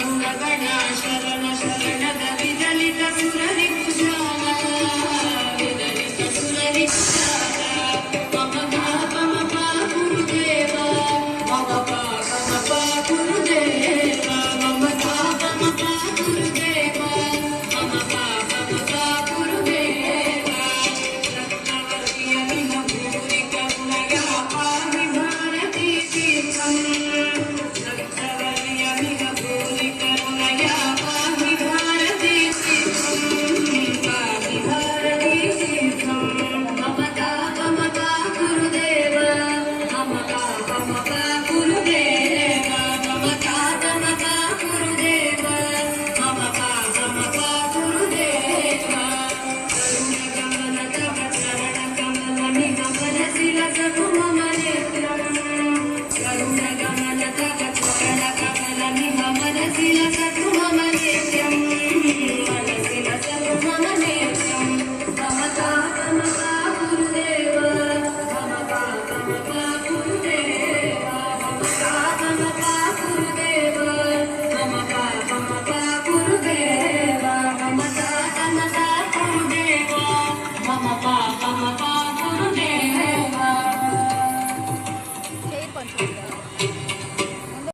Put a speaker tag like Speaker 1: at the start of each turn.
Speaker 1: ಗುಣಗಣ ಶರಣ ಶರಣದ ವಿದಲಿತ ಸುರರಿ ಕುಶಾಲ ವಿದಲಿತ ಸುರರಿ ಕುಶಾಲ ಮಮ ಪಾಪ ಮಪ ಗುರುದೇವ ಮಮ ಪಾಪ ಮಪ ಗುರುದೇವ ಮಮ ಪಾಪ ಮಪ ಗುರುದೇವ ಮಮ ಪಾಪ ಮಪ ಗುರುದೇವ ರತ್ನವರ್ಯ ವಿನ ಭೂರಿ ಕರುಣಯ ಪಾಹಿ ಭಾರತೀ ತೀರ್ಥಂ ರತ್ನವರ್ಯ ವಿನ ಭೂರಿ ಕರುಣಯ ಪಾಹಿ ಭಾರತೀ ತೀರ್ಥಂ ಪಾಹಿ ಭಾರತೀ ತೀರ್ಥಂ ಮಮ ಪಾಪ ಮಪ ಗುರುದೇವ ಮಮ ಪಾಪ ಮಪ ಗುರುದೇವ ಮಮ ಪಾಪ ಮಪ ಗುರುದೇವ ಮಮ ಪಾಪ ಮಪ ಗುರುದೇವ ಕರುಣಗಮನ ತವ ಚರಣ ಕಮಲ ನಿಗಮನ ಶಿರಸು ಮಮ ನೇತ್ರಂ ಕರುಣಗಮನ ತವ ಚರಣ ಕಮಲ ನಿಗಮನ ಶಿರಸು ಮಮ ನೇತ್ರಂ ಮನಸಿನ ಸರು ಮಮ ನೇತ್ರಂ ಮಮ ಪಾಪ ಮಪ ಗುರುದೇವ ಮಮ ಪಾಪ ಮಪ ಗುರುದೇವ ಮಮ ಪಾಪ ಮಪ ಗುರುದೇವ ಮಮ ಪಾಪ ಮಪ ಗುರುದೇವ ಮಮ ಪಾಪ ಮಪ ಗುರುದೇವ ಮಮ ಪಾಪ